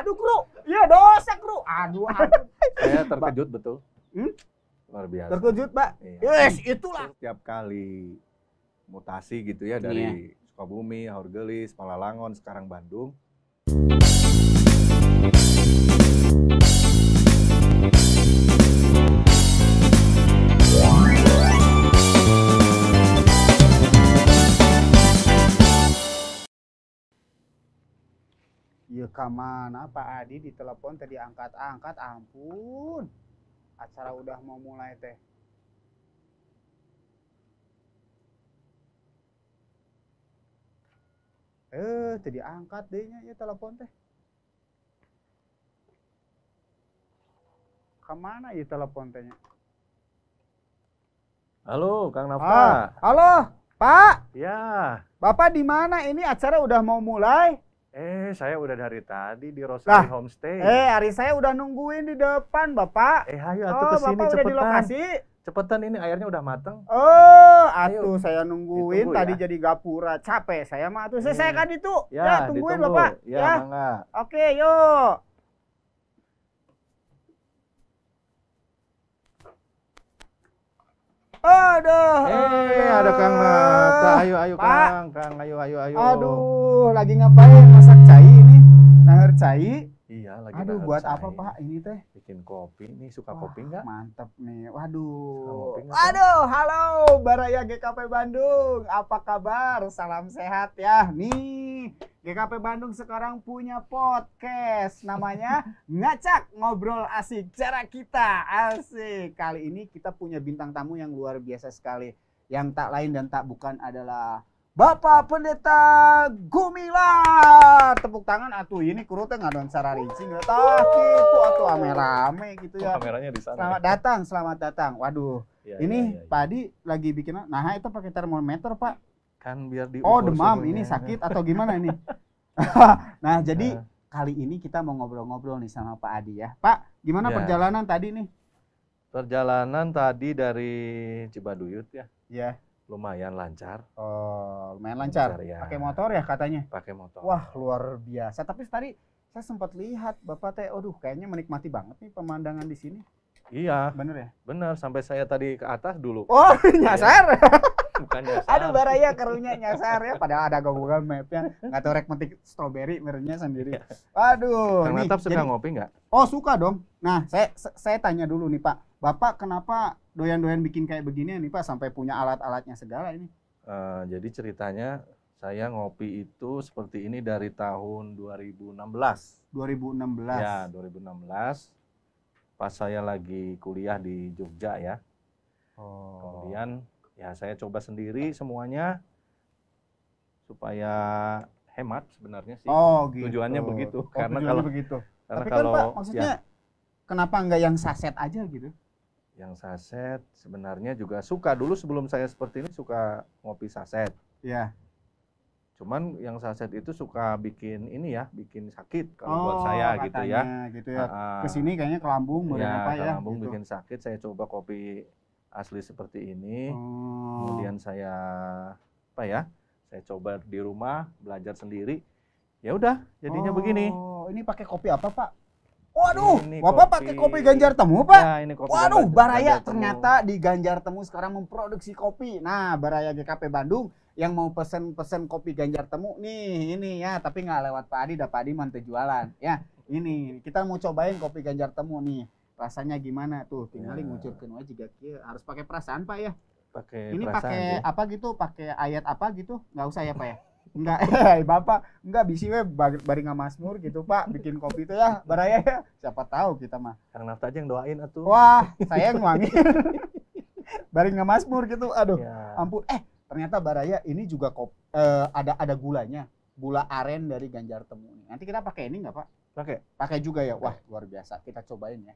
Aduh, Kru. Iya, dosa, Kru. Aduh. Saya terkejut betul. Luar biasa. Terkejut, Pak. Iya. Yes, itulah. Setiap kali mutasi gitu ya dari Sukabumi, Haurgelis, Palalangon, sekarang Bandung. Ya kemana Pak Adi ditelepon tadi angkat-angkat, ampun. Acara udah mau mulai teh. Tadi angkat dehnya ya telepon teh. Kemana ya telepon tehnya? Halo, Kang Nafta. Halo, Pak. Ya. Bapak di mana? Ini acara udah mau mulai. Saya udah dari tadi di Rosari Homestay. Hari saya udah nungguin di depan, Bapak. Ayo atuh kesini Bapak udah di cepetan. lokasi. Cepetan, ini airnya udah mateng. Atuh saya nungguin Ditunggu tadi ya. jadi gapura. Capek saya mah atuh. Selesaikan itu. Ya, tungguin ditunggu. Bapak. Ya, mangga. Oke, yuk. Aduh. Ada Kang Nafta. Ayo Pak. Kang. Ayo. Aduh, lagi ngapain? Masak cai ini? Nahar cai? Iya, lagi Aduh, nahan buat cai. apa Pak ini teh? Bikin kopi. Nih suka Wah, kopi nggak? mantep nih. Suka Waduh. kopi nggak, Pak? Aduh, halo Baraya GKP Bandung. Apa kabar? Salam sehat ya. Nih, GKP Bandung sekarang punya podcast namanya Ngacak Ngobrol Asik Cara Kita. Asik. Kali ini kita punya bintang tamu yang luar biasa sekali. Yang tak lain dan tak bukan adalah Bapak Pendeta Gumilar. Tepuk tangan atuh, ini kru teh ngadon sararici nggak tah gitu atuh ame-rame gitu ya. Kameranya di sana. Selamat datang. Waduh, Ya, ini ya. Pak Adi lagi bikin, nah itu pakai termometer Pak. Kan biar di Demam, ini sakit atau gimana ini? Nah, jadi kali ini kita mau ngobrol-ngobrol nih sama Pak Adi ya. Pak, gimana Ya. perjalanan tadi nih? Perjalanan tadi dari Cibaduyut ya. Ya. Lumayan lancar. Oh, lumayan lancar. Ya. Pakai motor ya katanya. Pakai motor. Wah, luar biasa. Tapi tadi saya sempat lihat Bapak teh, aduh kayaknya menikmati banget nih pemandangan di sini. Iya, Bener ya? benar. Sampai saya tadi ke atas dulu. Oh, nyasar. Bukan nyasar. Aduh, Baraya karunya nyasar ya. Padahal ada Google Map-nya. Nggak tahu rek metik strawberry merenya sendiri. Aduh. Kang nih, Natap suka jadi- ngopi nggak? Oh, suka dong. Nah, saya tanya dulu nih Pak. Bapak kenapa doyan-doyan bikin kayak begini nih Pak? Sampai punya alat-alatnya segala ini. Jadi ceritanya saya ngopi itu seperti ini dari tahun 2016. 2016. Ya, 2016. Pas saya lagi kuliah di Jogja ya. Oh. Kemudian ya saya coba sendiri semuanya supaya hemat sebenarnya sih. Oh, gitu. Tujuannya begitu. Oh, Karena tujuannya kalau begitu. karena Tapi kalau kan Pak, maksudnya kenapa nggak yang saset aja gitu? yang saset sebenarnya juga suka dulu sebelum saya seperti ini suka ngopi saset. Ya. Cuman yang saset itu suka bikin ini ya, bikin sakit kalau buat saya gitu ya. Gitu ya. Ah, Kesini kayaknya ke lambung, ya, apa ke ya? lambung gitu. bikin sakit. Saya coba kopi asli seperti ini. Oh. Kemudian saya apa ya? Saya coba di rumah belajar sendiri. Ya udah, jadinya begini. Oh, ini pakai kopi apa Pak? Waduh, Ini Bapak pakai kopi Ganjar Temu Pak? Ya, ini kopi Waduh, Ganjar- Baraya Ganjar Temu. ternyata di Ganjar Temu sekarang memproduksi kopi. Nah, Baraya GKP Bandung yang mau pesen kopi Ganjar Temu nih, ini ya, tapi nggak lewat Pak Adi, Pak Adi mantu jualan. Ya, ini kita mau cobain kopi Ganjar Temu nih. Rasanya gimana tuh? Tinggal Ya. ngucurkeun wae juga kieu. Harus pakai perasaan Pak ya. Pakai Ini perasaan pakai sih. apa gitu? Pakai ayat apa gitu? Nggak usah ya Pak ya? Enggak, Bapak enggak bisi we bari ngamasmur gitu Pak, bikin kopi itu ya, Baraya ya. Siapa tahu kita mah. Kang Nafta aja yang doain atuh. Wah, saya ngwangi. Bari ngamasmur gitu. Aduh, Ya. ampun. Ternyata Baraya ini juga ada gulanya. Gula aren dari Ganjar Temu nih. Nanti kita pakai ini enggak, Pak? Pakai. Pakai juga ya. Wah, luar biasa. Kita cobain ya.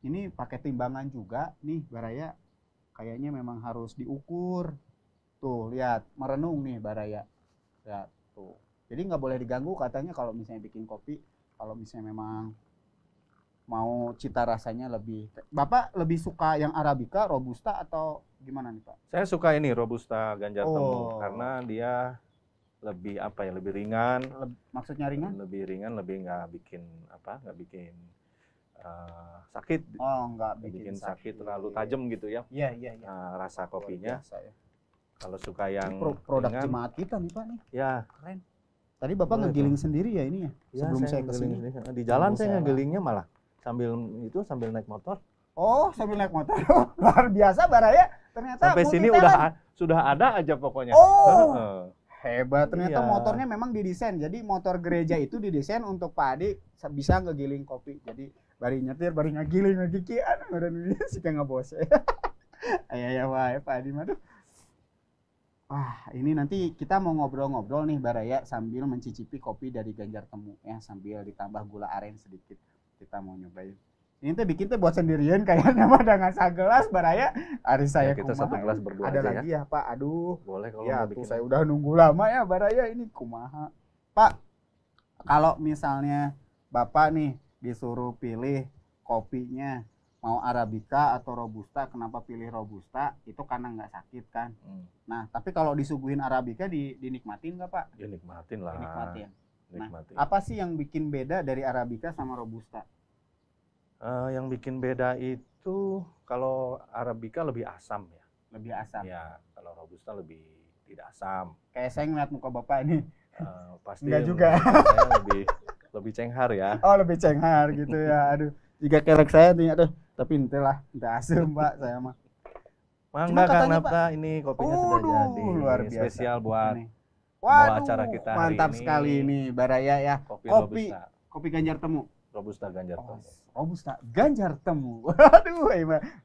Ini pakai timbangan juga nih, Baraya. Kayaknya memang harus diukur. Tuh, lihat, merenung nih Baraya. Lihat, tuh. Jadi nggak boleh diganggu katanya kalau misalnya bikin kopi. Kalau misalnya memang mau cita rasanya lebih. Bapak lebih suka yang Arabica, Robusta atau gimana nih Pak? Saya suka ini Robusta Ganjar Temu Oh. karena dia lebih apa ya, lebih ringan. Maksudnya ringan? Lebih ringan, lebih nggak bikin nggak bikin sakit. Oh, nggak Nggak bikin bikin sakit terlalu tajam gitu ya. Iya, iya, iya. Rasa kopinya. Luar biasa ya. Kalau suka yang Produk ringan, jemaat kita nih Pak nih. ya. Keren. Tadi Bapak Boleh ngegiling sendiri ya ini ya? Ya, Sebelum saya ngegiling kesini. sendiri. Di jalan saya saya ngegilingnya malah sambil naik motor. Oh, sambil naik motor. Luar biasa Baraya. Ternyata Sampai sini sudah ada aja pokoknya. Oh. Heeh. Hebat, ternyata Iya. motornya memang didesain. Jadi motor gereja itu didesain untuk Pak Adi bisa ngegiling kopi. Jadi bari nyetir, bari ngagiling ngagikian, udah ini sih kayak ngebos. Ya wae Pak Adi mah. Wah, ini nanti kita mau ngobrol-ngobrol nih Baraya sambil mencicipi kopi dari Ganjar Temu ya, sambil ditambah gula aren sedikit. Kita mau nyobain. Ini tuh bikin tuh buat sendirian kayaknya mah dengan segelas Baraya. Hari saya kita kumaha. satu gelas berdua Ada aja lagi ya Pak. Aduh. Boleh kalau Ya, mau tuh bikin. saya udah nunggu lama ya Baraya ini kumaha. Pak, kalau misalnya Bapak nih disuruh pilih kopinya mau Arabica atau Robusta, kenapa pilih Robusta? Itu karena nggak sakit kan? Nah, tapi kalau disuguhin Arabica dinikmatin nggak Pak? Ya nikmatin lah. Dinikmatin. Nah, Nikmatin. apa sih yang bikin beda dari Arabica sama Robusta? Yang bikin beda itu kalau Arabica lebih asam ya. Lebih asam. Ya, kalau Robusta lebih tidak asam. Kayak saya ngeliat muka Bapak ini. Pasti Enggak juga. Saya lebih cenghar ya. Oh, lebih cenghar gitu ya. Aduh, jika kelek saya nih, aduh, tapi ente lah, ente asem Pak saya mah. Mangga Kang katanya, Nafta, ini kopinya sudah jadi. Luar biasa. Spesial buat Ini. pembawa acara kita hari mantap ini. sekali ini Baraya ya. Kopi Kopi Robusta. Ganjar Temu. Robusta Ganjar Oh, Temu. Robusta Ganjar Temu.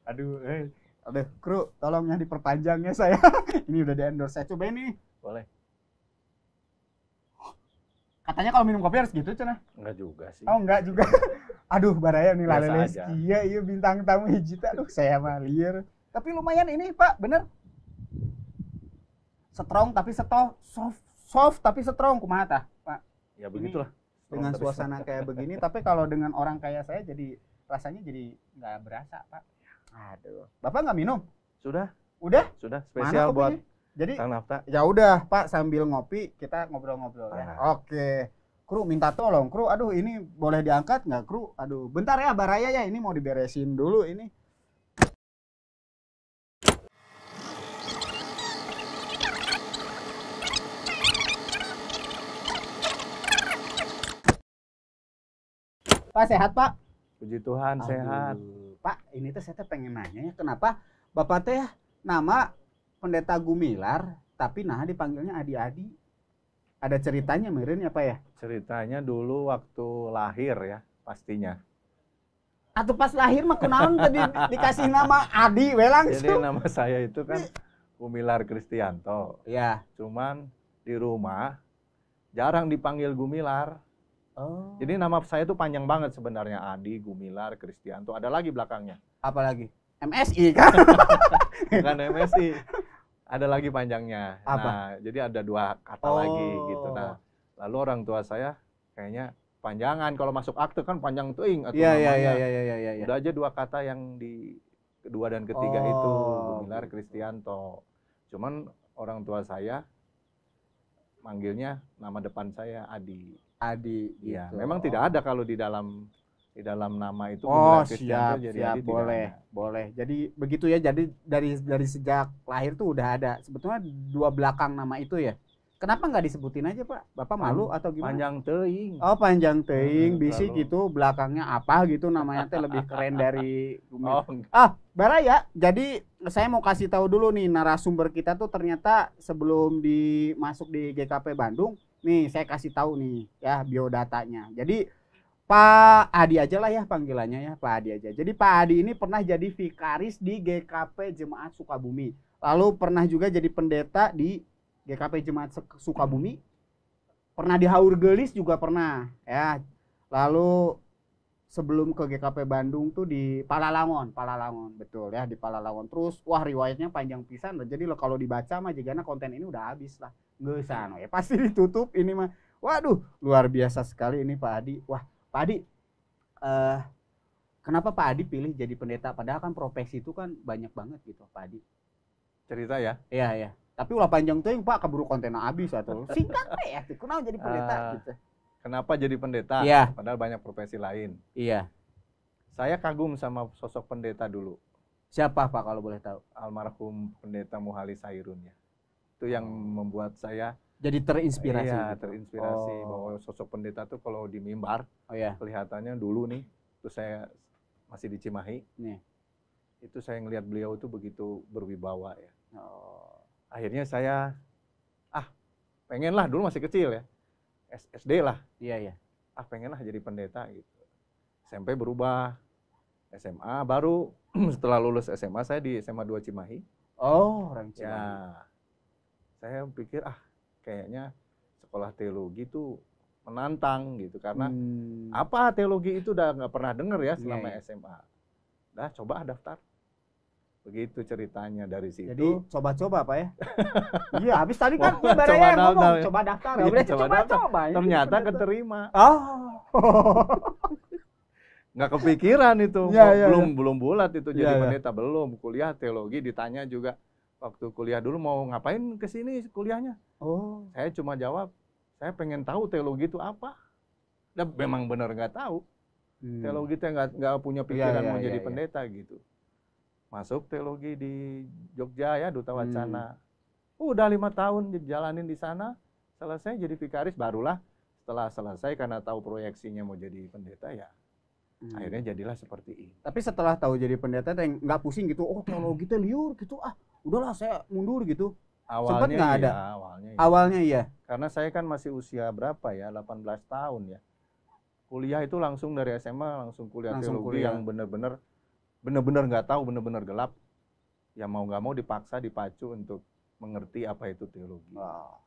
Aduh, kru, tolong yang diperpanjangnya saya. Ini udah di-endorse. Saya cobain nih. Boleh. Katanya kalau minum kopi harus gitu, Cenah. Enggak juga sih. Oh, enggak juga. Aduh, Baraya nih Biasa laleles. aja. Iya, bintang tamu hiji. Aduh, saya mah liar. Tapi lumayan ini, Pak, bener. Strong tapi soft tapi strong, kumaha tah, Pak? Ya begitulah. Dengan Tapi suasana kayak begini, tapi kalau dengan orang kayak saya jadi rasanya jadi nggak berasa, Pak. Aduh, Bapak nggak minum? Sudah, Udah? spesial buat Jadi Kang Nafta. ya udah, Pak, sambil ngopi kita ngobrol-ngobrol ya. Ah. Oke. Kru minta tolong, kru. Aduh, ini boleh diangkat nggak, kru? Aduh, bentar ya, Baraya ya, ini mau diberesin dulu ini. Pak, sehat, Pak? Puji Tuhan Aduh, sehat. Pak, ini tuh saya tuh pengen nanya ya, kenapa Bapak teh nama Pendeta Gumilar, tapi nah dipanggilnya Adi-Adi. Ada ceritanya meureun ya, Pak ya? Ceritanya dulu waktu lahir ya, pastinya. Atau pas lahir mah kunaon tadi dikasih nama Adi we Jadi langsung. nama saya itu kan Gumilar Kristianto. Ya. Cuman di rumah jarang dipanggil Gumilar. Oh. Jadi nama saya itu panjang banget sebenarnya, Adi Gumilar Kristianto. Ada lagi belakangnya. Apalagi MSI kan? Bukan MSI. Ada lagi panjangnya. Apa? Nah, jadi ada 2 kata lagi gitu. Nah, lalu orang tua saya kayaknya panjangan, kalau masuk akte kan panjang tuing atau Iya, namanya. iya. Udah aja 2 kata yang di kedua dan ketiga itu, Oh, Gumilar gitu. Kristianto. Cuman orang tua saya manggilnya nama depan saya Adi. Adi Iya, gitu. memang tidak ada kalau di dalam nama itu Oh, Gumilar Kristianto, siap, jadi siap, Adi tidak boleh, ada. boleh. Jadi begitu ya. Jadi dari sejak lahir tuh udah ada. Sebetulnya 2 belakang nama itu ya. Kenapa nggak disebutin aja, Pak? Bapak malu atau gimana? Panjang teuing. Oh, panjang teuing, bisik terlalu. gitu, belakangnya apa gitu, namanya teh lebih keren dari Oh, Baraya. Jadi saya mau kasih tahu dulu nih, narasumber kita tuh ternyata sebelum masuk di GKP Bandung, nih saya kasih tahu nih ya biodatanya. Jadi Pak Adi aja lah ya panggilannya ya, Pak Adi aja. Jadi Pak Adi ini pernah jadi vikaris di GKP Jemaat Sukabumi. Lalu pernah juga jadi pendeta di GKP Jemaat Sukabumi. Pernah di Haur Gelis juga pernah ya. Lalu sebelum ke GKP Bandung tuh di Palalangon, betul ya, di Palalangon. Terus wah riwayatnya panjang pisan. Jadi kalau dibaca mah jigana konten ini udah habis lah. Geusano ya pasti ditutup ini mah. Waduh, luar biasa sekali ini Pak Adi. Wah, Pak Adi, kenapa Pak Adi pilih jadi pendeta? Padahal kan profesi itu kan banyak banget gitu, Pak Adi. cerita ya. Iya, iya. Tapi ulah panjang teuing Pak, keburu kontenna habis atuh. Singkat we ya, kunaon jadi pendeta gitu. Kenapa jadi pendeta? Iya. Padahal banyak profesi lain. Iya. Saya kagum sama sosok pendeta dulu. Siapa Pak kalau boleh tahu? Almarhum pendeta Muhali Sairun ya. Itu yang membuat saya Jadi terinspirasi. iya, gitu. terinspirasi bahwa sosok pendeta tuh kalau di mimbar Oh ya. kelihatannya dulu nih, itu saya masih di Cimahi. Nih. Itu saya ngelihat beliau itu begitu berwibawa ya. Oh. Akhirnya saya pengen lah, dulu masih kecil ya. SD lah. Iya. Pengen lah jadi pendeta gitu. SMP berubah. SMA baru setelah lulus SMA saya di SMA 2 Cimahi. Oh, orang Cimahi. Ya. Saya pikir kayaknya sekolah teologi itu menantang gitu karena apa teologi itu udah nggak pernah denger ya selama SMA. Dah coba daftar. Begitu ceritanya dari situ. Jadi coba-coba Pak ya. Iya, habis tadi kan Coba Baraya yang ngomong daftar. coba daftar. Iya, Berarti coba coba-coba. Ini Ternyata pendeta. keterima. Oh. Nggak kepikiran itu. Iya, Belum bulat itu jadi Iya, iya. pendeta, belum. Kuliah teologi ditanya juga waktu kuliah dulu mau ngapain ke sini kuliahnya. Oh. Saya cuma jawab, saya pengen tahu teologi itu apa. Dan memang benar nggak tahu. Teologi itu nggak punya pikiran mau jadi pendeta gitu. Masuk teologi di Jogja ya, Duta Wacana. Udah 5 tahun dijalanin di sana, selesai jadi vikaris, barulah setelah selesai karena tahu proyeksinya mau jadi pendeta ya. Akhirnya jadilah seperti ini. Tapi setelah tahu jadi pendeta nggak pusing gitu, oh teologi teh liur gitu, udahlah saya mundur gitu. Sempet nggak ada? Awalnya iya. Awalnya iya. Karena saya kan masih usia berapa ya, 18 tahun ya. Kuliah itu langsung dari SMA langsung kuliah teologi yang benar-benar nggak tahu, benar-benar gelap. Ya mau nggak mau dipaksa, dipacu untuk mengerti apa itu teologi. Wow.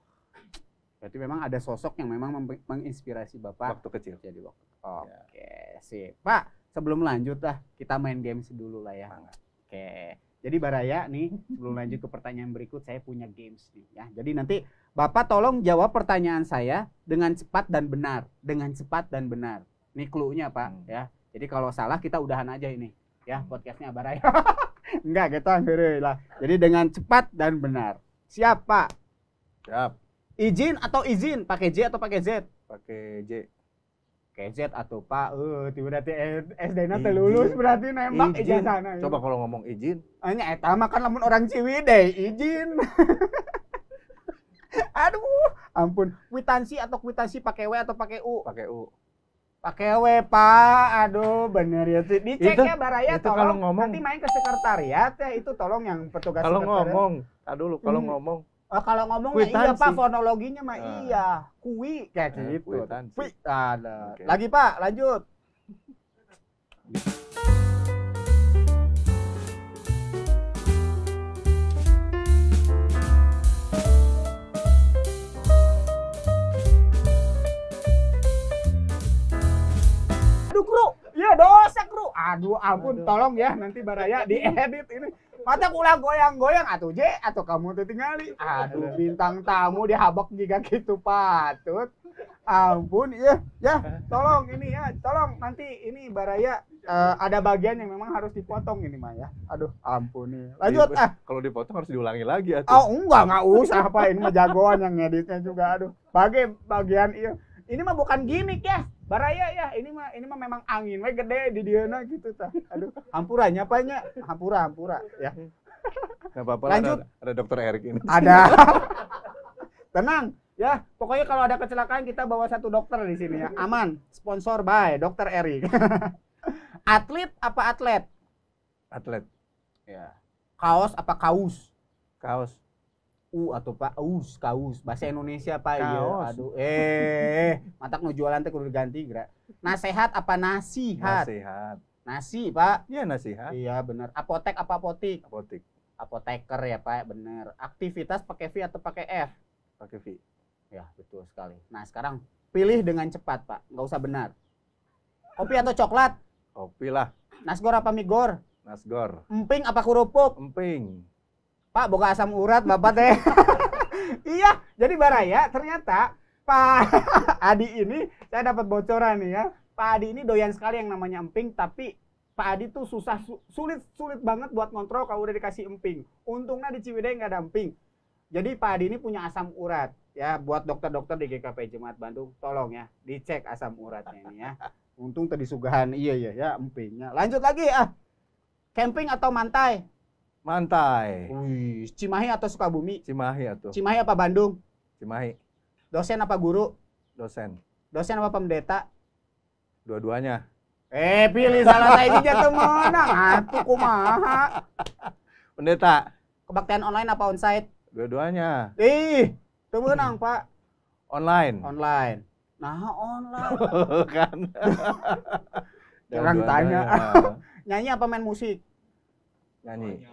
Berarti memang ada sosok yang memang menginspirasi Bapak Waktu kecil. jadi waktu. Oke, sip. Pak, sebelum lanjut kita main games dulu lah ya. Oke. Jadi Baraya nih, sebelum lanjut ke pertanyaan berikut, saya punya games nih ya. Jadi nanti Bapak tolong jawab pertanyaan saya dengan cepat dan benar. Dengan cepat dan benar. Ini clue-nya Pak ya. Jadi kalau salah kita udahan aja ini ya podcastnya Baraya. Enggak, kita heureuy lah. Jadi dengan cepat dan benar. Siap Pak? Siap. Izin atau izin? Pakai J atau pakai Z? Pakai J. Pakai Z atau Pak? Berarti SD-na teh lulus berarti nembak ijazahna. Coba kalau ngomong izin. Nya eta mah kan lamun orang Ciwidey, izin. Aduh, ampun. Kwitansi atau kwitansi pakai W atau pakai U? Pakai U. Pakai W, Pak. Aduh, bener ya. Dicek Itu, ya Baraya itu tolong. kalau ngomong, nanti main ke sekretariat ya, itu tolong yang petugas kalau sekretariat. ngomong, dulu kalau ngomong. Kalau ngomong ya iya Kwitansi. Pak, fonologinya mah iya. Kui kayak gitu. Kwitansi. Ada. Oke. Lagi Pak, lanjut. Aduh, Kru. Iya, dosa, Kru. Aduh, ampun, tolong ya nanti Baraya diedit ini. Mata kula goyang-goyang atuh J atau kamu tuh tinggali. Aduh, bintang tamu dihabak jika gitu patut. Ampun, iya, ya, tolong ini ya, tolong nanti ini Baraya ada bagian yang memang harus dipotong ini mah ya. Aduh, ampun nih. Lanjut Kalau dipotong harus diulangi lagi atuh. Oh, nggak usah apa ini mah jagoan yang ngeditnya juga. Aduh, bagian iya. Ini mah bukan gimmick ya. Baraya ya, ini mah memang angin we gede di dieuna gitu tah. Aduh, hampuranya apanya? Hampura ya. Enggak apa-apa, Lanjut. ada Dokter Erik ini. Ada. Tenang ya, pokoknya kalau ada kecelakaan kita bawa satu dokter di sini ya. Aman. Sponsor by Dokter Erik. Atlet apa atlet? Atlet. Ya. Kaos apa kaus? Kaos. Atau Pak kaus bahasa Indonesia Pak iya. Kaos. Aduh matak nu jualan teh kudu diganti geura. Nasihat apa nasihat? Nasihat. Nasi Pak. Iya, nasihat. Iya benar. Apotek apa apotik? Apotik. Apoteker ya Pak, benar. Aktivitas pakai V atau pakai F? Pakai V. Ya betul sekali. Nah sekarang pilih dengan cepat Pak, nggak usah benar. Kopi atau coklat? Kopi lah. Nasgor apa migor? Nasgor. Emping apa kerupuk? Emping. Pak, boga asam urat Bapak teh. Iya, jadi Baraya ternyata Pak Adi ini saya dapat bocoran nih ya. Pak Adi ini doyan sekali yang namanya emping, tapi Pak Adi tuh sulit banget buat ngontrol kalau udah dikasih emping. Untungnya di Ciwidey nggak ada emping. Jadi Pak Adi ini punya asam urat ya, buat dokter-dokter di GKP Jemaat Bandung, tolong ya dicek asam uratnya ini ya. Untung tadi sugahan, iya ya empingnya. Lanjut lagi camping atau mantai? Mantai. Wih, Cimahi atau Sukabumi? Cimahi atuh. Cimahi apa Bandung? Cimahi. Dosen apa guru? Dosen. Dosen apa pendeta? Dua-duanya. Pilih salah saya jatuh menang. Atuh kumaha. Pendeta. Kebaktian online apa onsite? Dua-duanya. Teu menang, Pak. Online. Online. Nah, online. Kan. Orang tanya. Dua-duanya. Nyanyi apa main musik? Nyanyi.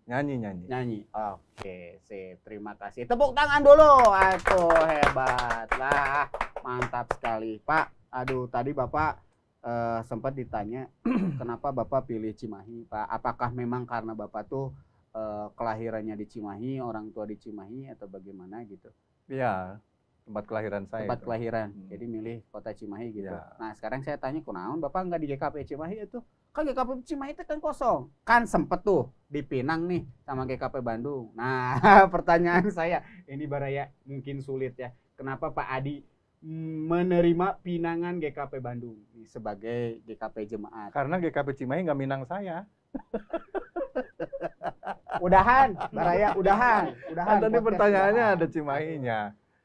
Nyanyi. Oke, sip. Terima kasih. Tepuk tangan dulu. Atuh, hebat lah. Mantap sekali, Pak. Aduh, tadi Bapak sempat ditanya kenapa Bapak pilih Cimahi, Pak. Apakah memang karena Bapak tuh kelahirannya di Cimahi, orang tua di Cimahi atau bagaimana gitu? Iya, tempat kelahiran saya. Tempat itu. kelahiran. Jadi milih kota Cimahi gitu. Ya. Nah, sekarang saya tanya, kunaon Bapak nggak di GKP Cimahi itu? Kan GKP Cimahi itu kan kosong. Kan sempet tuh dipinang nih sama GKP Bandung. Nah, pertanyaan saya, ini Baraya mungkin sulit ya. Kenapa Pak Adi menerima pinangan GKP Bandung sebagai GKP Jemaat? Karena GKP Cimahi nggak minang saya. Udahan, Baraya, udahan. Kan tadi podcast pertanyaannya udahan. ada Cimahinya.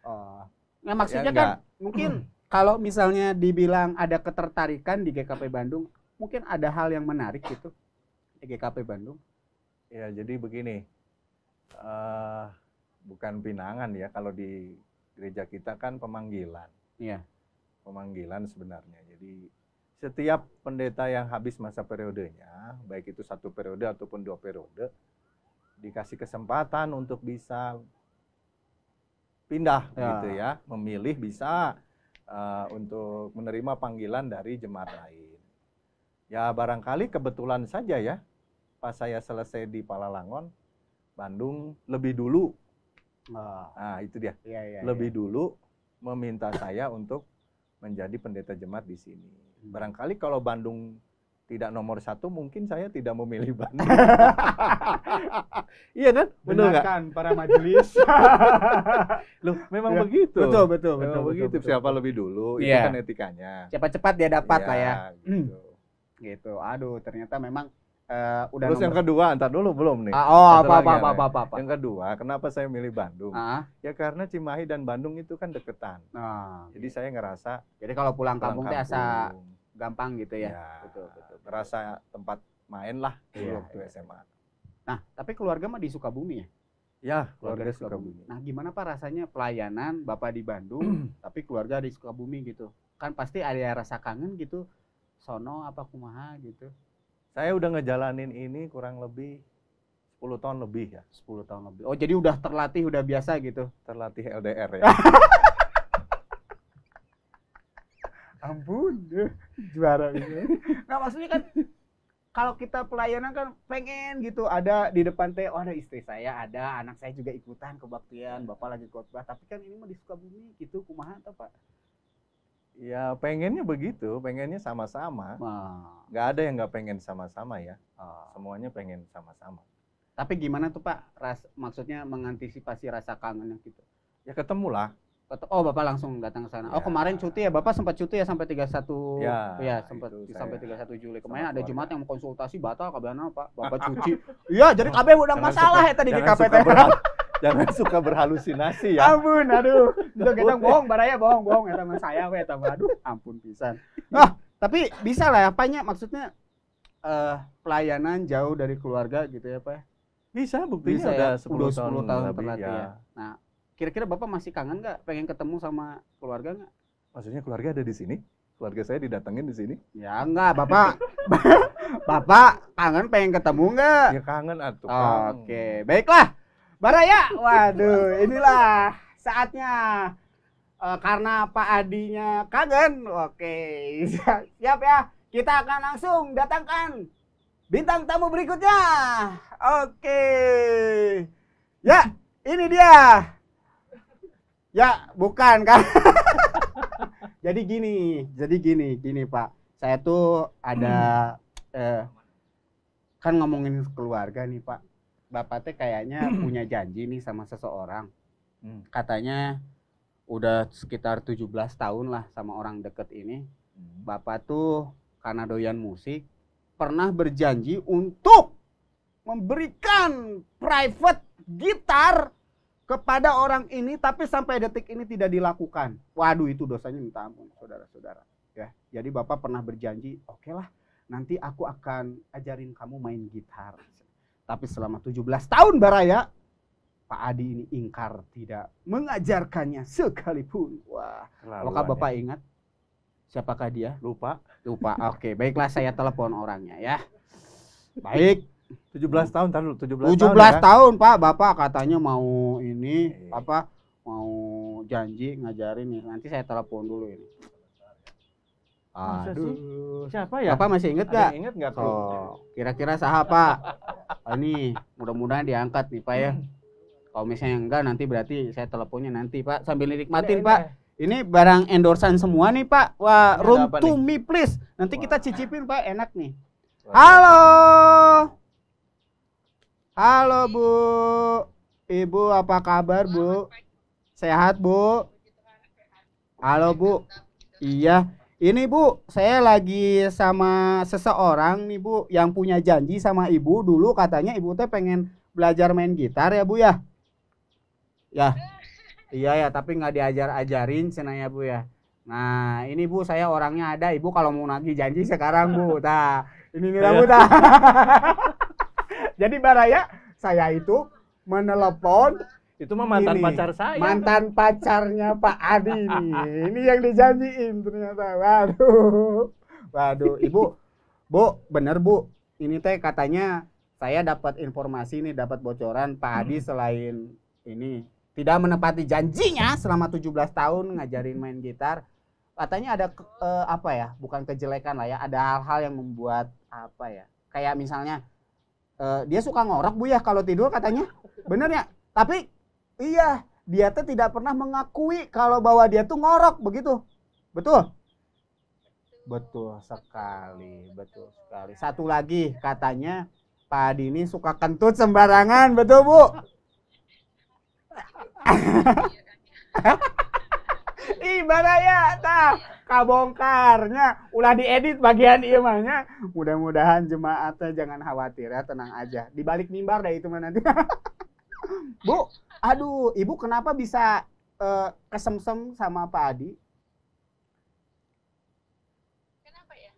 Oh. Nah, maksudnya Ya, kan mungkin kalau misalnya dibilang ada ketertarikan di GKP Bandung, mungkin ada hal yang menarik gitu di GKP Bandung. Ya, jadi begini. Bukan pinangan ya, kalau di gereja kita kan pemanggilan. Iya. Pemanggilan sebenarnya. Jadi setiap pendeta yang habis masa periodenya, baik itu 1 periode ataupun 2 periode, dikasih kesempatan untuk bisa pindah gitu ya, memilih bisa untuk menerima panggilan dari jemaat lain. Ya barangkali kebetulan saja ya, pas saya selesai di Palalangon, Bandung lebih dulu. Nah itu dia, lebih dulu meminta saya untuk menjadi pendeta jemaat di sini. Barangkali kalau Bandung tidak nomor 1, mungkin saya tidak memilih Bandung. Iya kan? Benar nggak? Dengarkan para majelis. Loh, memang begitu. Betul. Memang begitu. Siapa lebih dulu, itu Iya. kan etikanya. Cepat-cepat dia dapat lah ya. Gitu. Gitu. Aduh, ternyata memang udah Terus yang kedua, entar dulu belum nih. Satu lagi ya, apa. Yang kedua, kenapa saya milih Bandung? Ya karena Cimahi dan Bandung itu kan deketan. Jadi saya ngerasa jadi kalau pulang kampung teh asa kampung. gampang gitu ya. Ya, Betul. Ngerasa tempat main lah Iya, waktu iya. SMA. Nah, tapi keluarga mah di Sukabumi ya? Ya, Keluarga keluarga di Sukabumi. Sukabumi. Nah, gimana Pak rasanya pelayanan Bapak di Bandung, tapi keluarga di Sukabumi gitu? Kan pasti ada rasa kangen gitu, sono apa kumaha gitu. Saya udah ngejalanin ini kurang lebih 10 tahun lebih ya. 10 tahun lebih. Oh, jadi udah terlatih, udah biasa gitu? Terlatih LDR ya. Ampun, juara gitu. Nah, maksudnya kan kalau kita pelayanan kan pengen gitu ada di depan teh, oh ada istri saya, ada anak saya juga ikutan kebaktian, Bapak lagi khotbah, tapi kan ini mah di Sukabumi gitu, kumaha tuh Pak? Ya pengennya begitu, pengennya sama-sama. Nggak ada yang nggak pengen sama-sama ya. Semuanya pengen sama-sama. Tapi gimana tuh Pak? Maksudnya mengantisipasi rasa kangen gitu? Ya ketemulah. Oh Bapak langsung datang ke sana. Oh Ya. kemarin cuti ya, Bapak sempat cuti ya sampai 31. Ya, sempat itu sampai saya 31 Juli. sama Kemarin ada keluarga. Jumat yang mau konsultasi batal kabehana Pak. Bapak cuci. Iya, jadi kabeh udah Jangan masalah suka- eta di jangan GKP suka teh. Jangan suka berhalusinasi ya. Ampun, aduh. Itu kita bohong, baraya bohong eta mah saya we eta mah. Aduh, ampun pisan. Tapi bisa lah apanya maksudnya pelayanan jauh dari keluarga gitu ya, Pak. Bisa, buktinya Bisa ya, udah 10 tahun lebih terlatih ya. ya. Nah, kira-kira Bapak masih kangen nggak pengen ketemu sama keluarga nggak? Maksudnya keluarga ada di sini? Keluarga saya didatengin di sini? Ya enggak, Bapak. Bapak kangen pengen ketemu nggak? Ya kangen atuh. Kang. Oke, baiklah. Baraya, waduh, inilah saatnya. Karena Pak Adinya kangen, oke, siap ya. Kita akan langsung datangkan bintang tamu berikutnya. Oke, ya, ini dia. Ya, bukan kan? Jadi gini Pak. Saya tuh ada kan ngomongin keluarga nih Pak. Bapak teh kayaknya punya janji nih sama seseorang. Katanya udah sekitar 17 tahun lah sama orang deket ini. Bapak tuh karena doyan musik pernah berjanji untuk memberikan private gitar kepada orang ini, tapi sampai detik ini tidak dilakukan. Waduh, itu dosanya minta ampun, saudara-saudara. Ya, jadi Bapak pernah berjanji, oke lah, nanti aku akan ajarin kamu main gitar. Tapi selama 17 tahun Baraya, Pak Adi ini ingkar tidak mengajarkannya sekalipun. Wah, apakah Bapak ingat siapakah dia? Lupa. Oke, baiklah saya telepon orangnya ya. Baik. 17 tahun, tahu 17 tahun, Pak. Bapak katanya mau ini apa? Mau janji ngajarin nih. Nanti saya telepon dulu ini. Aduh. Siapa ya? Bapak masih inget gak? Ingat nggak? Oh, kira-kira saha, Pak? Ini mudah-mudahan diangkat nih, Pak ya. Kalau misalnya enggak, nanti berarti saya teleponnya nanti, Pak. Sambil nikmatin, Pak. Ini barang endorsan semua nih, Pak. Wah, room to me please. Nanti kita cicipin, Pak. Enak nih. Halo. Halo, Bu. Ibu apa kabar, Bu? Sehat, Bu? Halo, Bu. Iya. Ini, Bu, saya lagi sama seseorang nih, Bu, yang punya janji sama Ibu dulu, katanya Ibu teh pengen belajar main gitar ya, Bu ya? Ya. Iya ya, tapi nggak diajar-ajarin cenah ya, Bu ya. Nah, ini Bu, saya orangnya ada. Ibu kalau mau nagih janji sekarang, Bu. Nah, ini nih, Bu. Nah. Jadi Baraya, saya itu menelepon. Itu mah mantan pacar saya. Mantan pacarnya Pak Adi nih. Ini yang dijanjiin ternyata. Waduh, Ibu. Bu, bener Bu. Ini teh katanya saya dapat informasi nih, dapat bocoran Pak Adi selain ini tidak menepati janjinya selama 17 tahun ngajarin main gitar. Katanya ada apa ya? Bukan kejelekan lah ya. Ada hal-hal yang membuat apa ya? Kayak misalnya dia suka ngorok, Bu ya, kalau tidur katanya. Bener ya? Tapi iya, dia tuh tidak pernah mengakui kalau bahwa dia tuh ngorok, begitu. Betul? Betul sekali, betul sekali. Satu lagi, katanya Pak Adi ini suka kentut sembarangan, betul, Bu? Ih, Baraya, tah kabongkarnya ulah diedit bagian ieu mah. Mudah-mudahan jemaatnya jangan khawatir ya, tenang aja. Di balik mimbar deh itu mah nanti. Bu, aduh, Ibu kenapa bisa kesemsem sama Pak Adi? Kenapa ya?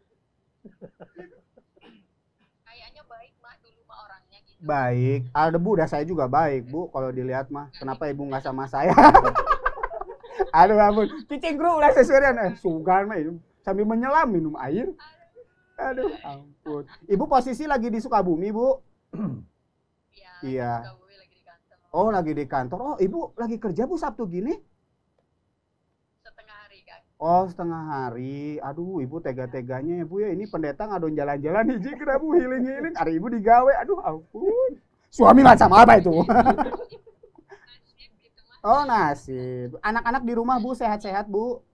Kayaknya baik mah dulu mah orangnya gitu. Baik, ada Bu, udah saya juga baik, Bu. Kalau dilihat mah, kenapa Ibu nggak sama saya? Aduh ampun, cicingkru ulah sesuaian. Sugan mah itu sambil menyelam minum air. Aduh ampun. Ibu posisi lagi di Sukabumi, Bu? Iya. Lagi di kantor. Oh, lagi di kantor. Oh, Ibu lagi kerja, Bu, Sabtu gini? Setengah hari kan. Oh, setengah hari. Aduh, Ibu tega-teganya ya, Bu ya. Ini pendeta ngadon jalan-jalan hiji kira, Bu, healing-healing. Hari Ibu digawe. Aduh ampun. Suami macam apa itu? Oh, nasib. Anak-anak di rumah, Bu, sehat-sehat, Bu?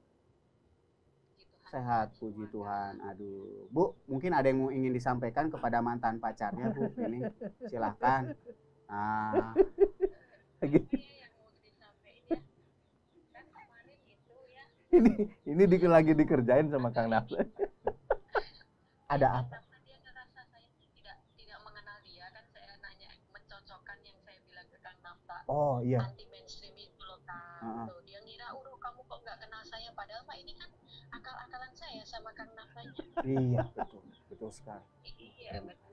Sehat, puji Tuhan. Aduh, Bu, mungkin ada yang ingin disampaikan kepada mantan pacarnya, Bu. Ini silahkan. Nah, ini lagi dikerjain sama Kang Nafsa. Ada apa? Dia ngerasa saya tidak mengenal dia kan, saya nanya mencocokkan yang saya bilang ke Kang Nafta. Oh, iya. Anti mainstream itu loh, Kang. Tuh, dia ngira, kamu kok nggak kenal saya, padahal mah ini kan akal-akalan saya sama Kang Naftanya. Iya, betul. Betul sekali. Iya, betul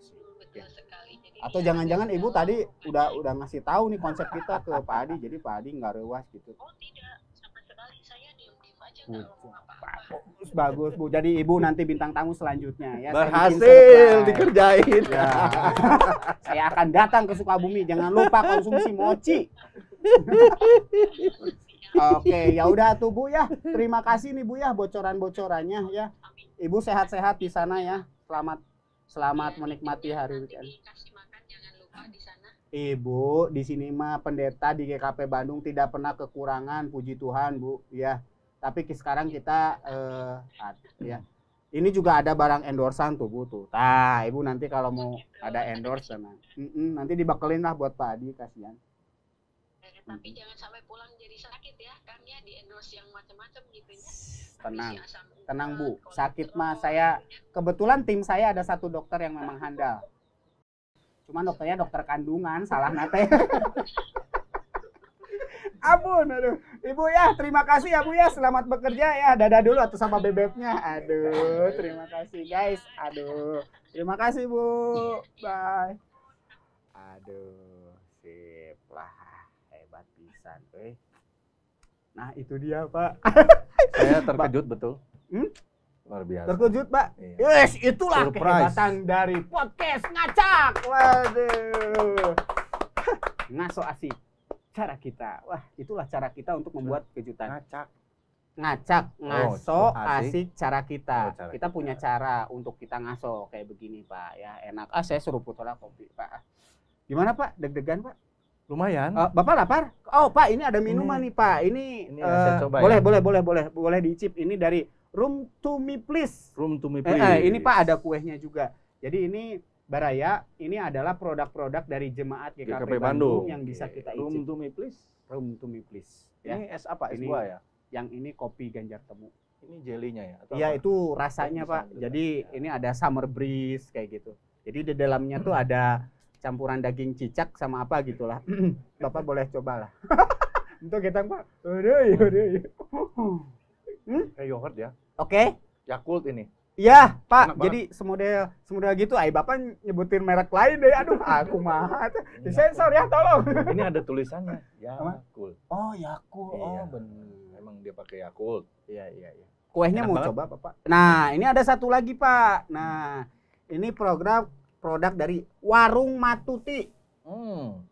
sekali. Jadi Atau jangan-jangan Ibu tadi udah ngasih tahu nih konsep kita ke Pak Adi, jadi Pak Adi nggak rewas gitu. oh tidak, sama sekali saya diem-diem aja nggak ngomong apa-apa. Bagus, Bu. Jadi Ibu nanti bintang tamu selanjutnya ya. Saya bikin Berhasil surprise. dikerjain. Ya. Saya akan datang ke Sukabumi. Jangan lupa konsumsi mochi. Oke, ya udah tuh, Bu ya. Terima kasih nih, Bu ya, bocoran-bocorannya ya. Ibu sehat-sehat di sana ya. Selamat menikmati hari weekend. Kasih makan jangan lupa di sana. Ibu, di sini mah pendeta di GKP Bandung tidak pernah kekurangan, puji Tuhan, Bu, ya. Tapi sekarang kita ya. Ini juga ada barang endorsan tuh Bu tuh. Nah, Ibu nanti kalau mau ada endorse tenang. Nanti dibakelin lah buat Pak Adi, kasihan. Tapi jangan sampai pulang jadi sakit ya, kan ya di endorse yang macam-macam gitu ya. Tenang. Isi asam urat, Tenang Bu, kolesterol, sakit mah saya kebetulan tim saya ada satu dokter yang memang handal. Cuman dokternya dokter kandungan, salah nate. Ampun, aduh. Ibu ya, terima kasih ya Bu ya, selamat bekerja ya. Dadah dulu atau sama bebeknya. Aduh, terima kasih guys. Aduh, terima kasih Bu. Bye. Aduh, sip lah. Hebat pisan, Nah, itu dia, Pak. Saya terkejut betul. Luar biasa. Terkejut, Pak. Iya. Yes, itulah Surprise. kehebatan dari podcast ngacak. Waduh. Ngaso asik. Cara kita. Wah, itulah cara kita untuk membuat kejutan. Ngacak. Ngacak, ngaso, Oh, asik cara kita. Oh, cara kita kita. punya cara untuk kita ngaso kayak begini, Pak. Ya, enak. Saya suruh putarlah kopi, Pak. Gimana, Pak? Deg-degan, Pak? Lumayan. Bapak lapar? Oh, Pak, ini ada minuman nih, Pak. Ini saya coba boleh, ya. boleh diicip. Ini dari Room to Me Please. Room to me please. Ini Pak ada kuehnya juga. Jadi ini Baraya, ini adalah produk-produk dari jemaat GKP Bandung yang bisa kita Room icip. to me please. Room to Me Please. Ya. Ini es apa? Es Ini- buah ya? Yang ini kopi Ganjar Temu. Ini jelinya ya? Atau Iya apa? itu rasanya Bisa Pak. gitu. Jadi ini ada summer breeze kayak gitu. Jadi di dalamnya tuh ada campuran daging cicak sama apa gitulah. Bapak boleh cobalah. Untuk kita Pak. Udah. Kayak yogurt ya? Oke. Yakult ini. Iya, Pak. Enak Jadi semodel gitu. Bapak nyebutin merek lain deh. Aduh, aku mah. Disensor ya, tolong. Ini ada tulisannya. Apa? Yakult. Oh, Yakult. Iya. Oh, bener. Emang dia pakai Yakult. Iya. Kuehnya Enak mau banget. coba, Bapak? Nah, ini ada satu lagi, Pak. Nah, ini produk dari Warung Matuti.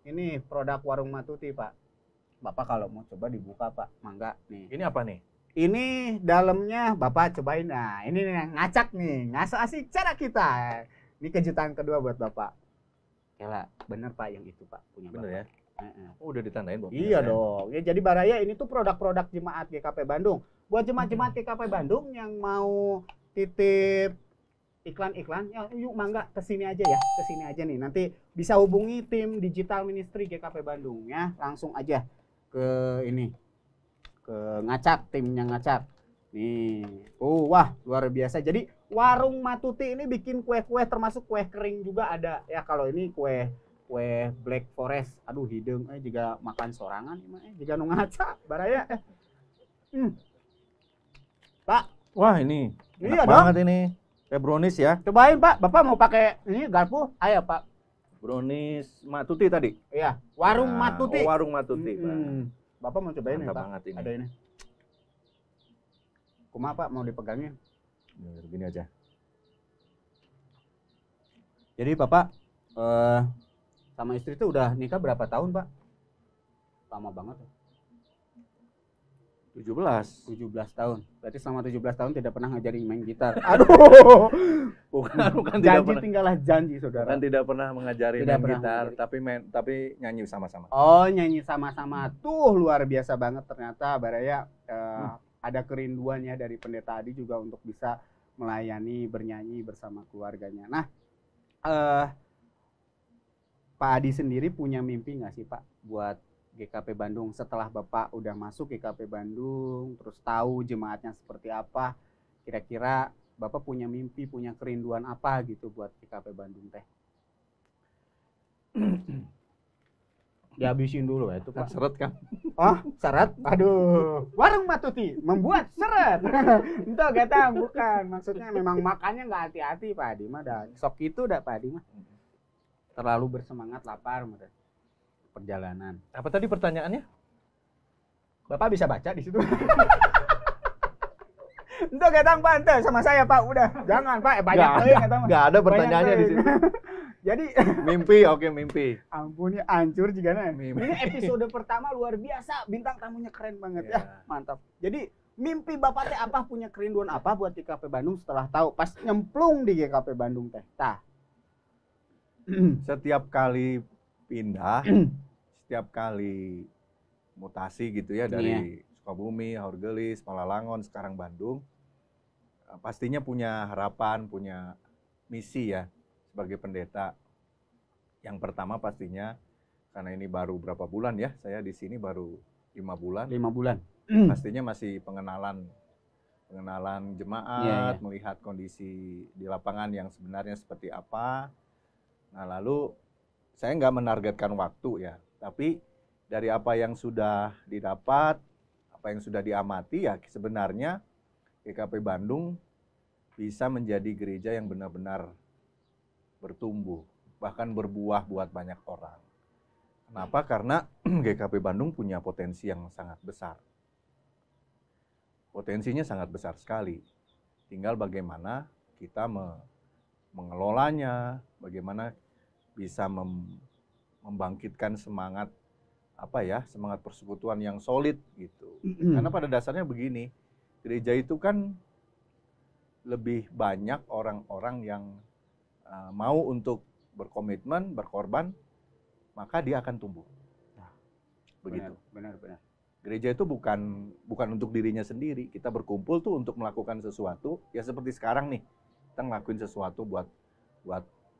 Ini produk Warung Matuti, Pak. Bapak kalau mau coba dibuka, Pak. Mangga nih. Ini apa nih? Ini dalamnya Bapak cobain. Nah, ini nih ngacak nih. Ngaso asik cara kita. Ini kejutan kedua buat Bapak. Kela, bener Pak yang itu, Pak. Punya Bener Bapak. ya? Oh, udah ditandain Bapak. Iya dong. Ya, jadi Baraya ini tuh produk-produk jemaat GKP Bandung. Buat jemaat-jemaat GKP Bandung yang mau titip iklan-iklan, ya yuk mangga kesini aja ya, kesini aja nih. Nanti bisa hubungi tim Digital Ministry GKP Bandung ya, langsung aja ke ini, ke ngacak, timnya ngacak. Nih, wah luar biasa. Jadi Warung Matuti ini bikin kue-kue termasuk kue kering juga ada ya. Kalau ini kue Black Forest, aduh hidung juga makan sorangan juga nu ngaca Baraya. Pak, Wah, ini enak Iya banget ini. Kayak brownies ya. cobain Pak. Bapak mau pakai ini garpu? Ayo Pak. Brownies Matuti tadi. Iya, Warung Nah, Matuti. Oh, warung Matuti. Pak. Bapak mau cobain ya Mantap Pak? banget ini. Ada ini. Kumaha Pak mau dipegangin? Gini aja. Jadi Bapak sama istri itu udah nikah berapa tahun Pak? Lama banget. 17. 17 tahun. Berarti selama 17 tahun tidak pernah ngajarin main gitar. Aduh. Bukan tidak Janji pernah. tinggallah janji Saudara. Bukan tidak pernah mengajari Tidak main pernah gitar, mengajari. tapi nyanyi sama-sama. Oh, nyanyi sama-sama. Tuh luar biasa banget ternyata Baraya ada kerinduannya dari Pendeta Adi juga untuk bisa melayani, bernyanyi bersama keluarganya. Nah, Pak Adi sendiri punya mimpi nggak sih Pak buat GKP Bandung setelah Bapak udah masuk GKP Bandung, terus tahu jemaatnya seperti apa, kira-kira Bapak punya mimpi, punya kerinduan apa gitu buat GKP Bandung teh? Dihabisin dulu ya itu Pak. Seret kan? Oh, seret? Aduh, Warung Matuti membuat seret. Entah kata bukan, maksudnya memang makannya nggak hati-hati Pak Adi mah dah. Sok itu dah Pak Adi mah. Terlalu bersemangat lapar mah dah. Perjalanan. Apa tadi pertanyaannya? Bapak bisa baca di situ. Entah kata Pak, ente sama saya Pak, udah. Jangan Pak, banyak kali kata mah. Nggak ada Banyak pertanyaannya di kali. situ. Jadi Mimpi, oke mimpi. ampun ya hancur juga nih. Mimpi. Ini episode pertama luar biasa, bintang tamunya keren banget ya. Ya. Mantap. Jadi mimpi Bapak teh apa, punya kerinduan apa buat GKP Bandung setelah tahu pas nyemplung di GKP Bandung teh. Tah. Setiap kali pindah, setiap kali mutasi gitu ya dari Sukabumi, Haurgelis, Palalangon, sekarang Bandung, pastinya punya harapan, punya misi ya sebagai pendeta. Yang pertama pastinya, karena ini baru berapa bulan ya, saya di sini baru 5 bulan. 5 bulan. Pastinya masih pengenalan jemaat, melihat kondisi di lapangan yang sebenarnya seperti apa. Nah lalu saya nggak menargetkan waktu ya, tapi dari apa yang sudah didapat, apa yang sudah diamati ya, sebenarnya GKP Bandung bisa menjadi gereja yang benar-benar bertumbuh, bahkan berbuah buat banyak orang. Kenapa? Karena GKP Bandung punya potensi yang sangat besar. Potensinya sangat besar sekali. Tinggal bagaimana kita mengelolanya, bagaimana bisa membangkitkan semangat semangat persekutuan yang solid gitu. Karena pada dasarnya begini, gereja itu kan lebih banyak orang-orang yang mau untuk berkomitmen, berkorban, maka dia akan tumbuh. Begitu. Benar. Gereja itu bukan untuk dirinya sendiri. Kita berkumpul tuh untuk melakukan sesuatu. Ya seperti sekarang nih, kita ngelakuin sesuatu buat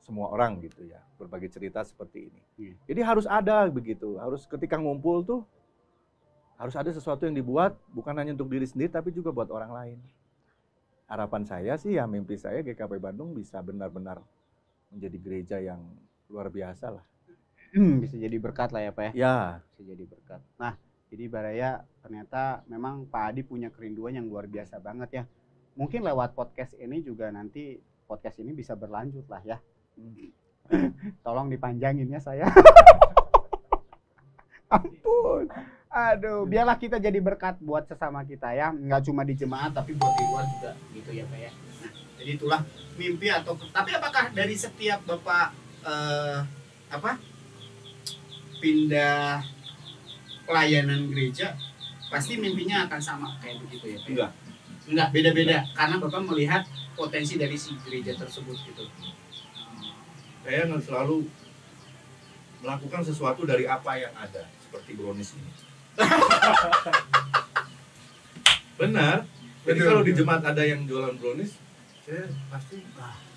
semua orang gitu ya. Berbagi cerita seperti ini. Jadi harus ada begitu. Harus ketika ngumpul tuh harus ada sesuatu yang dibuat bukan hanya untuk diri sendiri tapi juga buat orang lain. Harapan saya sih ya, mimpi saya GKP Bandung bisa benar-benar menjadi gereja yang luar biasa lah. Bisa jadi berkat lah ya Pak ya? Ya. Bisa jadi berkat. Nah, jadi Baraya ternyata memang Pak Adi punya kerinduan yang luar biasa banget ya. Mungkin lewat podcast ini juga nanti podcast ini bisa berlanjut lah ya. Tolong dipanjangin ya saya. Ampun. Aduh, biarlah kita jadi berkat buat sesama kita ya. Nggak cuma di jemaat tapi buat di luar juga gitu ya Pak ya. Nah, jadi itulah mimpi atau tapi apakah dari setiap Bapak pindah pelayanan gereja pasti mimpinya akan sama kayak begitu ya Pak? Enggak, beda-beda karena Bapak melihat potensi dari si gereja tersebut gitu. Saya nggak selalu melakukan sesuatu dari apa yang ada seperti brownies ini. Benar. Jadi kalau di jemaat ada yang jualan brownies, saya pasti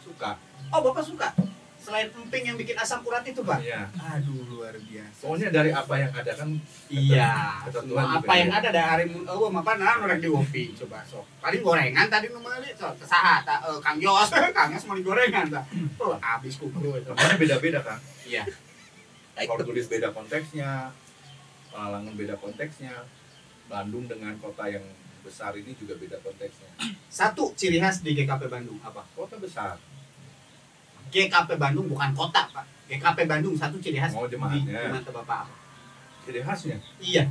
suka. Oh, Bapak suka? Selain emping yang bikin asam urat itu, Pak? Iya. Aduh, luar biasa. Pokoknya dari apa yang ada kan. Iya. Ketentuan Apa yang ada dari orang di kopi coba sok. Paling gorengan tadi nomornya sok kesaha Kang Yos, Kang Yos mau gorengan ta. Oh, habis kubur itu. Namanya beda-beda kan. Iya. Portugis beda konteksnya, Palalangan beda konteksnya, Bandung dengan kota yang besar ini juga beda konteksnya. Satu ciri khas di GKP Bandung apa? Kota besar. GKP Bandung bukan kota, Pak. GKP Bandung satu ciri khas Oh, di jemaatnya. mata Bapak apa? Ciri khasnya Iya.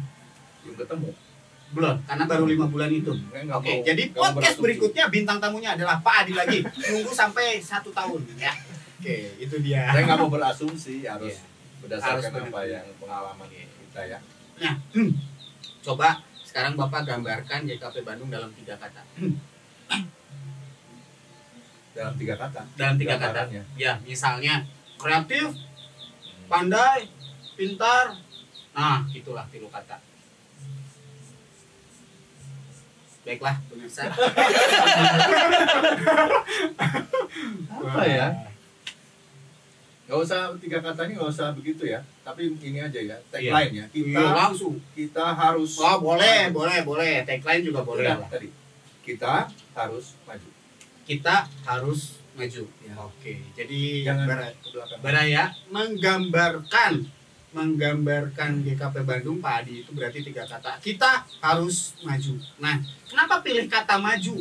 belum ketemu. Belum, karena baru 5 bulan itu. Oke, jadi podcast berikutnya bintang tamunya adalah Pak Adi lagi. Nunggu sampai 1 tahun ya. Oke, itu dia. Saya nggak mau berasumsi, harus berdasarkan Harus apa yang pengalaman kita ya. Nah, coba sekarang Bapak gambarkan GKP Bandung dalam 3 kata. Dalam 3 kata. Dalam 3 kata. Gambarannya. Ya, misalnya kreatif, pandai, pintar. Nah, itulah 3 kata. Baiklah, pemirsa. Apa ya? Gak usah 3 katanya, gak usah begitu ya. Tapi ini aja ya, tagline ya. Iya, langsung. Kita harus. Oh, boleh. Tagline juga boleh Udah, lah. tadi. Kita harus maju. Kita harus maju. Ya. Oke, jadi Jangan ke belakang. Baraya menggambarkan GKP Bandung, Pak Adi, itu berarti 3 kata. Kita harus maju. Nah, kenapa pilih kata maju?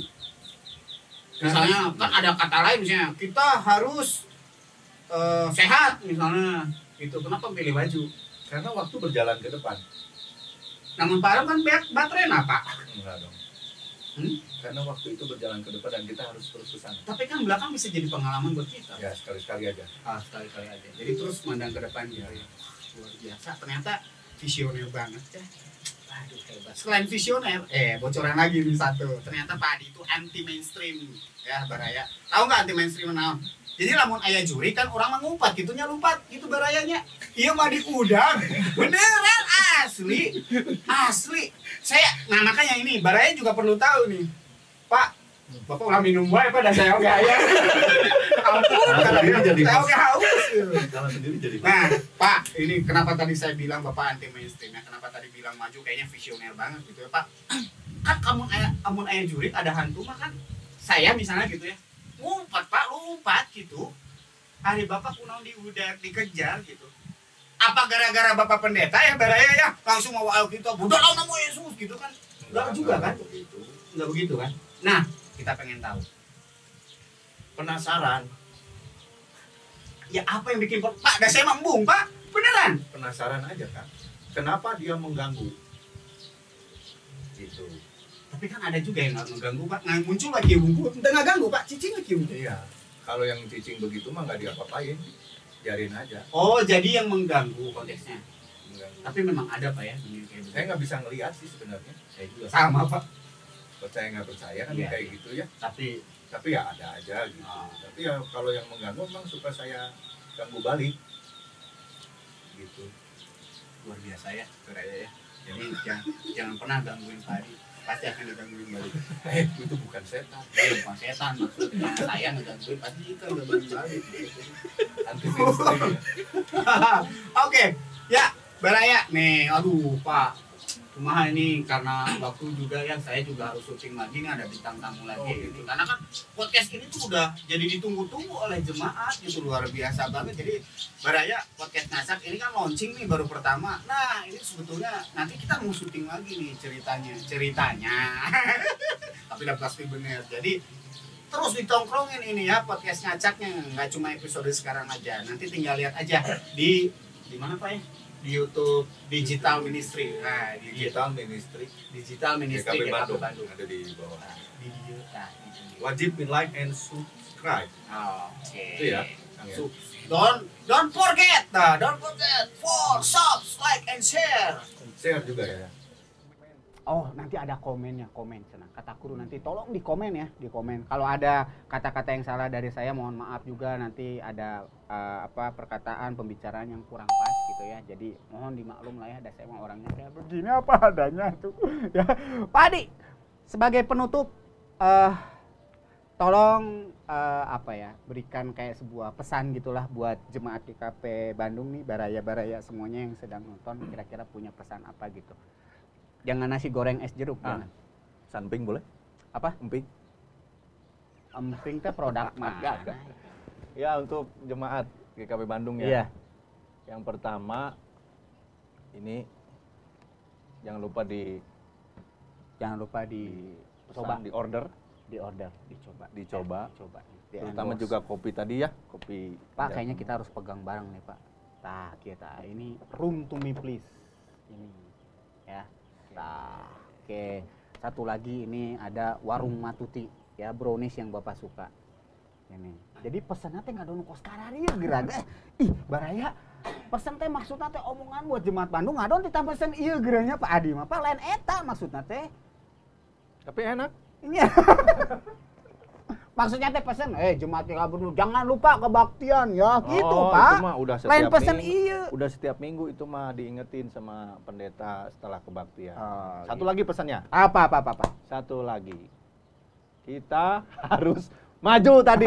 Misalnya kan ada kata lain, misalnya kita harus sehat misalnya gitu. Kenapa pilih maju? Karena waktu berjalan ke depan. Namun Pak Aram kan baterai apa? Enggak dong. Hmm? Karena waktu itu berjalan ke depan dan kita harus terus ke sana. Tapi kan belakang bisa jadi pengalaman buat kita. Ya, sekali-sekali aja. Sekali-kali aja. Jadi terus mandang ke depan ya. Luar biasa. Ternyata visioner banget ya. Aduh, hebat. Selain visioner, bocoran lagi nih satu. Ternyata Pak Adi itu anti mainstream ya, Baraya. Tahu nggak anti mainstream naon? Jadi lamun aya juri kan orang mengumpat gitunya lupa gitu barayanya. Iya mah diudang. Beneran asli. Saya makanya ini Baraya juga perlu tahu nih. Pak, Bapak ulah minum wae pada saya oke aya. Ampun, Salah sendiri jadi saya host. oke haus. Salah sendiri jadi Nah, Pak, ini kenapa tadi saya bilang Bapak anti mainstream ya? Kenapa tadi bilang maju kayaknya visioner banget gitu ya, Pak? Kan amun aya jurik ada hantu mah kan saya misalnya gitu ya. Lompat, Pak, lompat gitu. Hari Bapak kunaon diudak dikejar gitu. Apa gara-gara Bapak pendeta ya baraya ya langsung mau kita budak lawan nama Yesus gitu kan? Enggak juga kan? begitu. Enggak begitu kan? Nah, kita pengen tahu. Penasaran, Ya apa yang bikin Pak? Dah saya mambung, Pak. Beneran? penasaran aja kan. Kenapa dia mengganggu? Gitu. Tapi kan ada juga yang nggak mengganggu, Pak. Nah, muncul lagi bungku, entah nggak ganggu, Pak. Cicing lagi bungku. Iya. Kalau yang cicing begitu mah nggak diapa-apain, biarin aja. Oh, jadi yang mengganggu konteksnya. Mengganggu. Tapi memang ada, Pak ya. Yang kayak Saya nggak bisa ngelihat sih sebenarnya. Saya juga sama, Pak. percaya nggak percaya kan Iya. kayak gitu ya. Tapi Ya ada aja gitu. Ah. Tapi ya kalau yang mengganggu memang suka saya ganggu balik. Gitu. luar biasa ya, Suraya ya. Jadi jangan pernah gangguin Pak Adi. Pasti akan digangguin balik. Itu bukan setan. Bukan setan maksudnya. Saya ngegangguin pasti kan gangguin balik. Anti mainstream ya. Oke, ya Baraya nih. Aduh, Pak. Kumaha ini karena waktu juga ya saya juga harus syuting lagi nih ada bintang tamu lagi gitu. Karena kan podcast ini tuh udah jadi ditunggu-tunggu oleh jemaat gitu luar biasa banget. Jadi Baraya podcast Ngasak ini kan launching nih baru pertama. Nah, ini sebetulnya nanti kita mau syuting lagi nih ceritanya. Tapi udah pasti bener. Jadi terus ditongkrongin ini ya podcast Ngacaknya, nggak cuma episode sekarang aja. Nanti tinggal lihat aja di mana Pak ya? Di YouTube Digital Ministry. Nah, Digital Ministry Digital Ministry GKP GKP Bandung ada di bawah. Di nah, itu dia. Wajib like and subscribe. Oke. Itu ya, Kang ya? Don't forget. Nah, don't forget for subs, like and share. Share juga ya. Oh, nanti ada komen senang. Kata guru nanti tolong di komen ya, di komen. Kalau ada kata-kata yang salah dari saya mohon maaf juga, nanti ada perkataan pembicaraan yang kurang pas gitu ya. Jadi mohon dimaklum lah ya, ada saya mah orangnya kayak begini apa adanya tuh. Ya, Pak Adi sebagai penutup tolong berikan kayak sebuah pesan gitulah buat jemaat GKP Bandung nih, baraya-baraya semuanya yang sedang nonton, kira-kira punya pesan apa gitu. Jangan nasi goreng es jeruk, jangan. Sanping boleh? Apa? Emping? Emping teh produk mah. Enggak. Ya untuk jemaat GKP Bandung ya. Iya. Yang pertama ini jangan lupa Coba di order, dicoba. terutama juga kopi tadi ya, kopi. Pak, kayaknya kita harus pegang bareng nih, Pak. Tah, kita ini room to me please. Ini ya. Nah, oke. Satu lagi ini ada warung Matuti ya, brownies yang Bapak suka. Ini. Jadi pesannya teh nggak ada kos kararieu geraga. Ih, baraya. Pesan teh maksudnya teh omongan buat jemaat Bandung ngadon ditambah pesen ieu geranya Pak Adi mah. Pak lain eta maksudnya teh. Tapi enak. Iya. Maksudnya teh pesen, jemaat Bandung jangan lupa kebaktian ya, gitu Pak. Itu mah udah Lain setiap pesen minggu. iya. Udah setiap minggu itu mah diingetin sama pendeta setelah kebaktian. Oh, Satu gitu. lagi pesannya. Apa? Satu lagi. Kita harus maju tadi.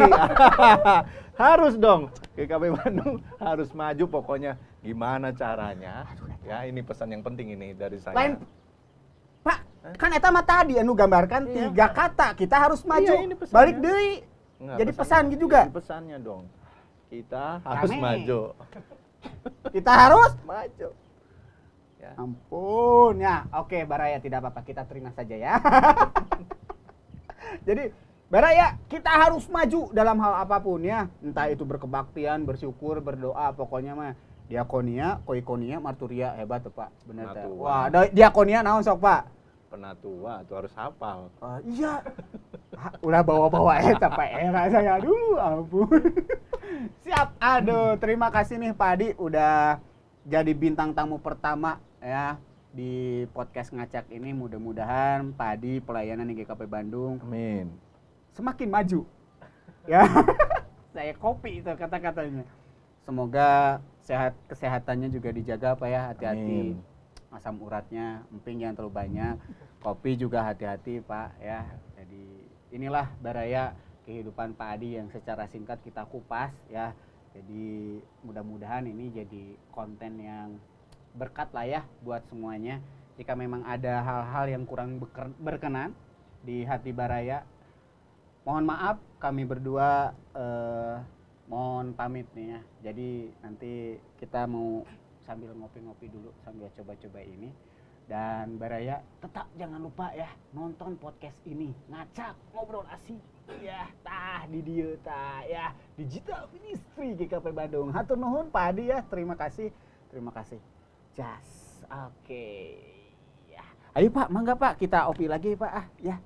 Harus dong. GKP Bandung harus maju pokoknya. Gimana caranya? Ya, ini pesan yang penting ini dari saya. Lain Pak, kan eta mah tadi anu gambarkan Iya. 3 kata, kita harus maju. Iya, ini pesannya. Balik deui. Enggak, Jadi pesan gitu juga? Jadi pesannya dong. Kita harus Rame. maju. Kita harus Maju. Ya. ampun ya. Oke, Baraya tidak apa-apa, kita terima saja ya. Jadi Baraya, kita harus maju dalam hal apapun ya. Entah itu berkebaktian, bersyukur, berdoa, pokoknya mah diakonia, koikonia, marturia hebat tuh Pak. Bener teh. Matua. Wah, diakonia naon sok Pak? Pernah tua tuh harus hafal. Iya. Ulah bawa-bawa eta Pak era saya. Aduh, ampun. Siap. Aduh, terima kasih nih Pak Adi udah jadi bintang tamu pertama ya di podcast Ngacak ini. Mudah-mudahan Pak Adi pelayanan di GKP Bandung Amin. semakin maju. Ya. Saya kopi itu kata-katanya. Semoga kesehatannya juga dijaga Pak ya, hati-hati. Amin. Asam uratnya, emping jangan terlalu banyak. Kopi juga hati-hati Pak ya. Jadi inilah Baraya kehidupan Pak Adi yang secara singkat kita kupas ya. Jadi mudah-mudahan ini jadi konten yang berkat lah ya buat semuanya. Jika memang ada hal-hal yang kurang berkenan di hati Baraya, mohon maaf, kami berdua mohon pamit nih ya. Jadi nanti kita mau sambil ngopi-ngopi dulu sambil coba-coba ini. Dan Baraya tetap jangan lupa ya nonton podcast ini, ngacak ngobrol asik ya tah di dia tah ya Digital Ministry GKP Bandung. Hatur nuhun Pak Adi ya, terima kasih jas. Oke ya, ayo Pak, mangga Pak, kita opi lagi Pak ya.